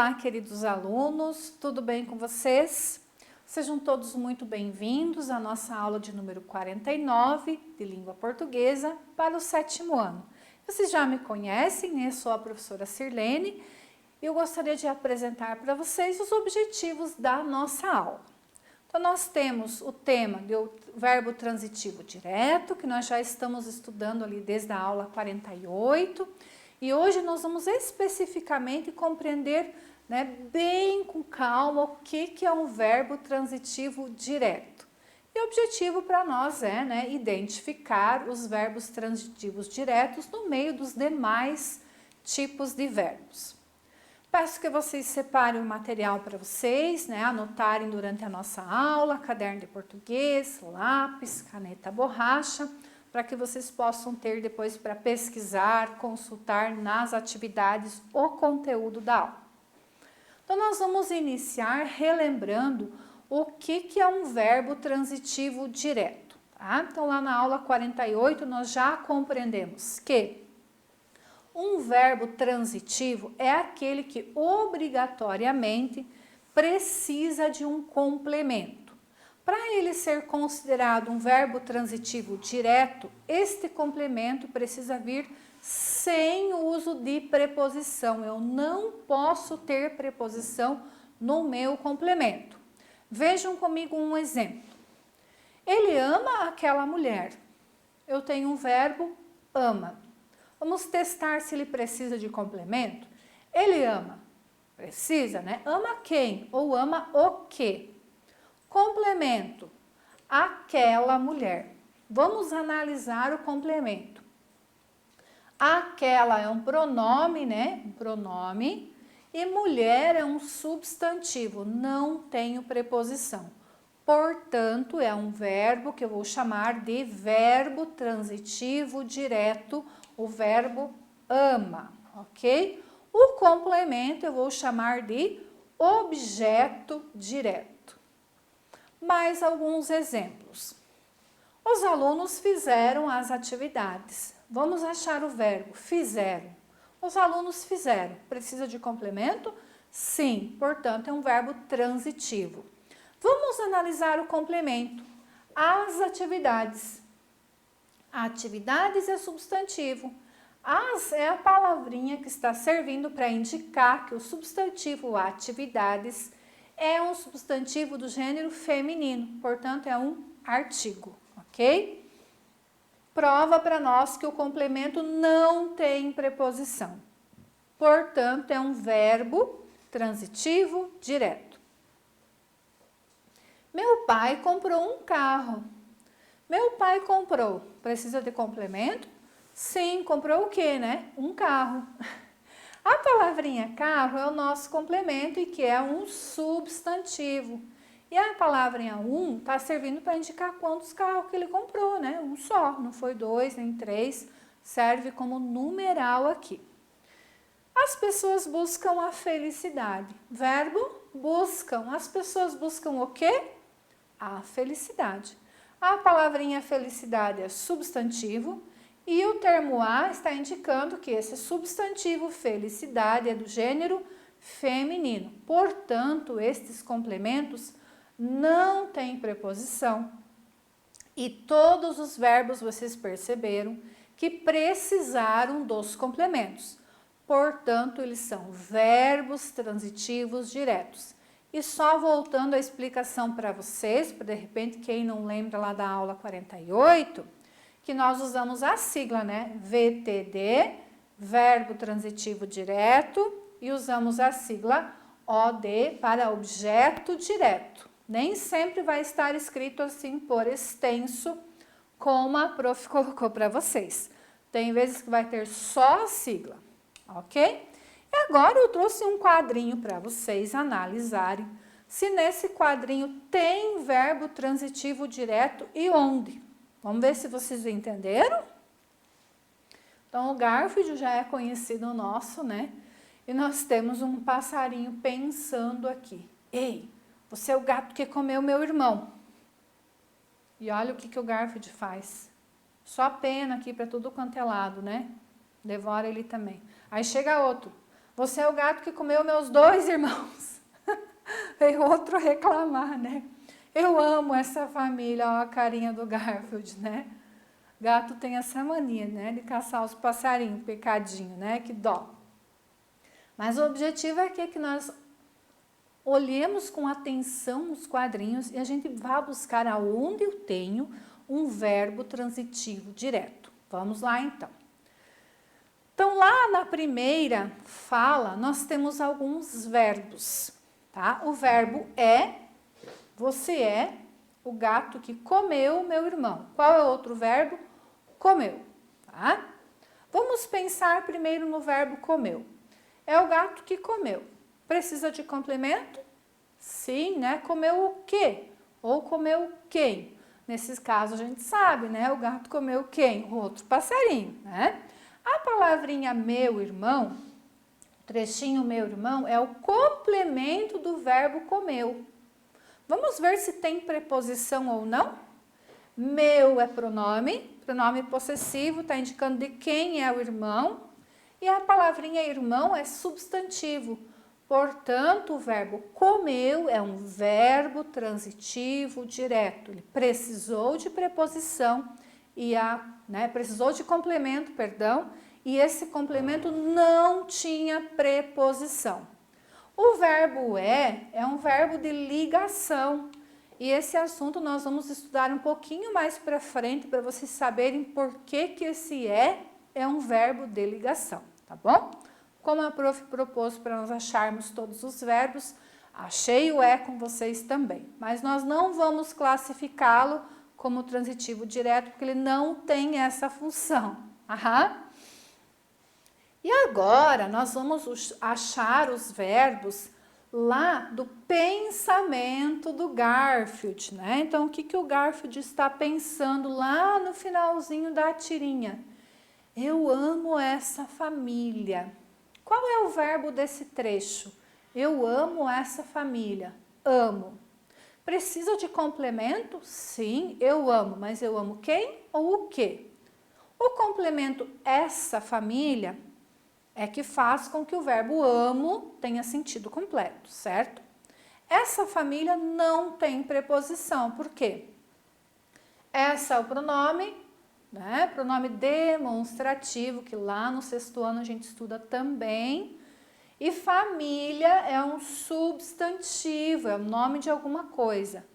Olá, queridos alunos, tudo bem com vocês? Sejam todos muito bem-vindos à nossa aula de número 49 de língua portuguesa para o 7º ano. Vocês já me conhecem, né? Sou a professora Sirlene e eu gostaria de apresentar para vocês os objetivos da nossa aula. Então, nós temos o tema do verbo transitivo direto, que nós já estamos estudando ali desde a aula 48, e hoje nós vamos especificamente compreender, né, bem com calma o que é um verbo transitivo direto. E o objetivo para nós é, né, identificar os verbos transitivos diretos no meio dos demais tipos de verbos. Peço que vocês separem o material para vocês, né, anotarem durante a nossa aula, caderno de português, lápis, caneta, borracha, para que vocês possam ter depois para pesquisar, consultar nas atividades o conteúdo da aula. Então, nós vamos iniciar relembrando o que é um verbo transitivo direto. Tá? Então, lá na aula 48, nós já compreendemos que um verbo transitivo é aquele que obrigatoriamente precisa de um complemento. Para ele ser considerado um verbo transitivo direto, este complemento precisa vir sem uso de preposição. Eu não posso ter preposição no meu complemento. Vejam comigo um exemplo. Ele ama aquela mulher. Eu tenho um verbo ama. Vamos testar se ele precisa de complemento. Ele ama. Precisa, né? Ama quem? Ou ama o quê? Complemento. Aquela mulher. Vamos analisar o complemento. Aquela é um pronome, né? Um pronome. E mulher é um substantivo. Não tenho preposição. Portanto, é um verbo que eu vou chamar de verbo transitivo direto, o verbo ama, ok? O complemento eu vou chamar de objeto direto. Mais alguns exemplos. Os alunos fizeram as atividades. Vamos achar o verbo fizeram. Os alunos fizeram. Precisa de complemento? Sim, portanto, é um verbo transitivo. Vamos analisar o complemento. As atividades. Atividades é substantivo. As é a palavrinha que está servindo para indicar que o substantivo atividades é um substantivo do gênero feminino, portanto, é um artigo, ok? Prova para nós que o complemento não tem preposição. Portanto, é um verbo transitivo direto. Meu pai comprou um carro. Meu pai comprou. Precisa de complemento? Sim, comprou o quê, né? Um carro. A palavrinha carro é o nosso complemento e que é um substantivo. E a palavrinha um está servindo para indicar quantos carros que ele comprou, né? Um só, não foi 2 nem 3, serve como numeral aqui. As pessoas buscam a felicidade. Verbo buscam. As pessoas buscam o quê? A felicidade. A palavrinha felicidade é substantivo. E o termo a está indicando que esse substantivo felicidade é do gênero feminino. Portanto, estes complementos não têm preposição. E todos os verbos vocês perceberam que precisaram dos complementos. Portanto, eles são verbos transitivos diretos. E só voltando a explicação para vocês, para de repente quem não lembra lá da aula 48, que nós usamos a sigla, né? VTD, verbo transitivo direto, e usamos a sigla OD para objeto direto. Nem sempre vai estar escrito assim por extenso, como a prof colocou para vocês. Tem vezes que vai ter só a sigla, ok? E agora eu trouxe um quadrinho para vocês analisarem se nesse quadrinho tem verbo transitivo direto e onde. Vamos ver se vocês entenderam? Então, o Garfield já é conhecido nosso, né? E nós temos um passarinho pensando aqui. Ei, você é o gato que comeu meu irmão. E olha o que o Garfield faz. Só pena aqui para tudo quanto é lado, né? Devora ele também. Aí chega outro. Você é o gato que comeu meus 2 irmãos. Veio outro reclamar, né? Eu amo essa família, ó, a carinha do Garfield, né? Gato tem essa mania, né? De caçar os passarinhos, pecadinho, né? Que dó. Mas o objetivo é que nós olhemos com atenção os quadrinhos e a gente vá buscar aonde eu tenho um verbo transitivo direto. Vamos lá, então. Então, lá na primeira fala, nós temos alguns verbos, tá? O verbo é, você é o gato que comeu meu irmão. Qual é o outro verbo? Comeu, tá? Vamos pensar primeiro no verbo comeu. É o gato que comeu. Precisa de complemento? Sim, né? Comeu o quê? Ou comeu quem? Nesses casos a gente sabe, né? O gato comeu quem? O outro passarinho, né? A palavrinha meu irmão, o trechinho meu irmão, é o complemento do verbo comeu. Vamos ver se tem preposição ou não? Meu é pronome possessivo, está indicando de quem é o irmão. E a palavrinha irmão é substantivo. Portanto, o verbo comeu é um verbo transitivo direto. Ele precisou de preposição e precisou de complemento, perdão, e esse complemento não tinha preposição. O verbo é um verbo de ligação. E esse assunto nós vamos estudar um pouquinho mais para frente para vocês saberem por que esse é um verbo de ligação, tá bom? Como a prof propôs para nós acharmos todos os verbos, achei o com vocês também. Mas nós não vamos classificá-lo como transitivo direto, porque ele não tem essa função. Aham. E agora nós vamos achar os verbos lá do pensamento do Garfield, né? Então, o que o Garfield está pensando lá no finalzinho da tirinha? Eu amo essa família. Qual é o verbo desse trecho? Eu amo essa família. Amo. Precisa de complemento? Sim, eu amo. Mas eu amo quem ou o quê? O complemento essa família é que faz com que o verbo amo tenha sentido completo, certo? Essa família não tem preposição. Por quê? Essa é o pronome, né? Pronome demonstrativo, que lá no 6º ano a gente estuda também. E família é um substantivo, é o nome de alguma coisa.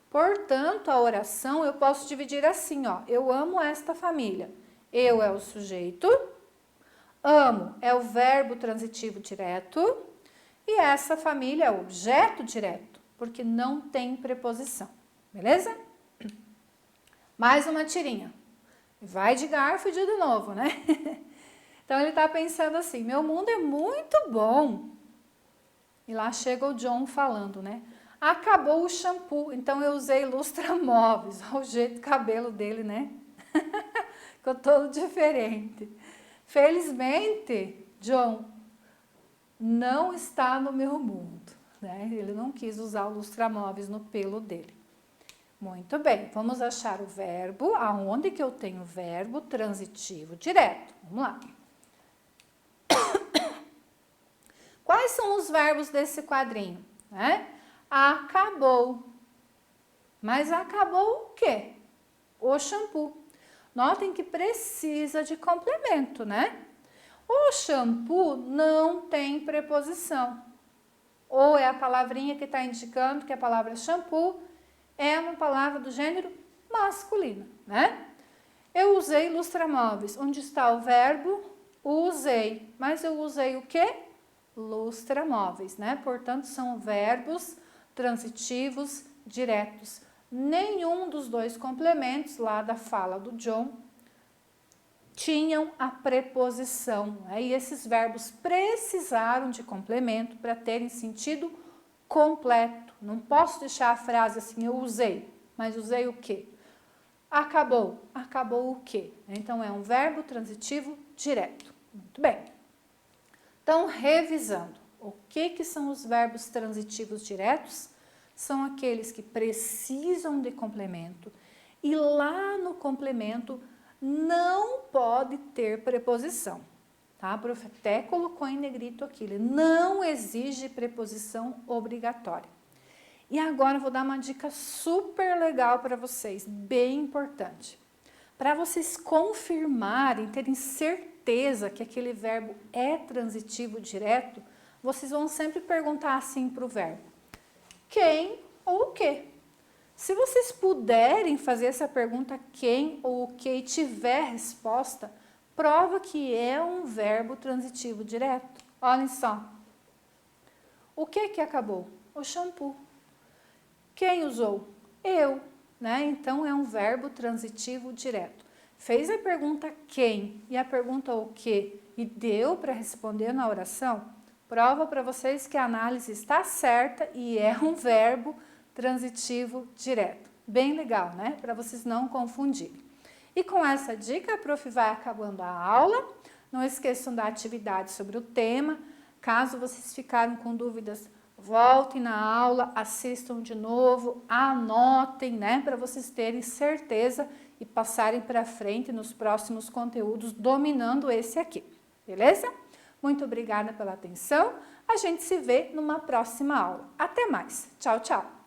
Portanto, a oração eu posso dividir assim, ó. Eu amo esta família. Eu é o sujeito, amo é o verbo transitivo direto e essa família é o objeto direto, porque não tem preposição, beleza? Mais uma tirinha. Vai de Garfield de novo, né? Então ele está pensando assim, meu mundo é muito bom. E lá chega o John falando, né? Acabou o shampoo, então eu usei lustramóveis. Olha o jeito do cabelo dele, né? Ficou todo diferente. Felizmente, John não está no meu mundo, né? Ele não quis usar o lustramóveis no pelo dele. Muito bem, vamos achar o verbo, aonde que eu tenho o verbo transitivo direto. Vamos lá. Quais são os verbos desse quadrinho? Né? Acabou. Mas acabou o quê? O shampoo. Notem que precisa de complemento, né? O shampoo não tem preposição. Ou é a palavrinha que está indicando que a palavra shampoo é uma palavra do gênero masculino, né? Eu usei lustramóveis. Onde está o verbo? Usei. Mas eu usei o quê? Lustramóveis, né? Portanto, são verbos transitivos diretos. Nenhum dos dois complementos lá da fala do John tinham a preposição, né? E esses verbos precisaram de complemento para terem sentido completo. Não posso deixar a frase assim, eu usei, mas usei o quê? Acabou. Acabou o quê? Então, é um verbo transitivo direto. Muito bem. Então, revisando, o que são os verbos transitivos diretos? São aqueles que precisam de complemento e lá no complemento não pode ter preposição. tá? A prof até colocou em negrito aqui, ele não exige preposição obrigatória. E agora eu vou dar uma dica super legal para vocês, bem importante. Para vocês confirmarem, terem certeza que aquele verbo é transitivo direto, vocês vão sempre perguntar assim para o verbo: quem ou o que? Se vocês puderem fazer essa pergunta quem ou o que e tiver resposta, prova que é um verbo transitivo direto. Olhem só. O que acabou? O shampoo. Quem usou? Eu, né? Então é um verbo transitivo direto. Fez a pergunta quem e a pergunta o que e deu para responder na oração? Prova para vocês que a análise está certa e é um verbo transitivo direto. Bem legal, né? Para vocês não confundirem. E com essa dica, a prof vai acabando a aula. Não esqueçam da atividade sobre o tema. Caso vocês ficaram com dúvidas, voltem na aula, assistam de novo, anotem, né? Para vocês terem certeza e passarem para frente nos próximos conteúdos, dominando esse aqui. Beleza? Muito obrigada pela atenção. A gente se vê numa próxima aula. Até mais. Tchau, tchau.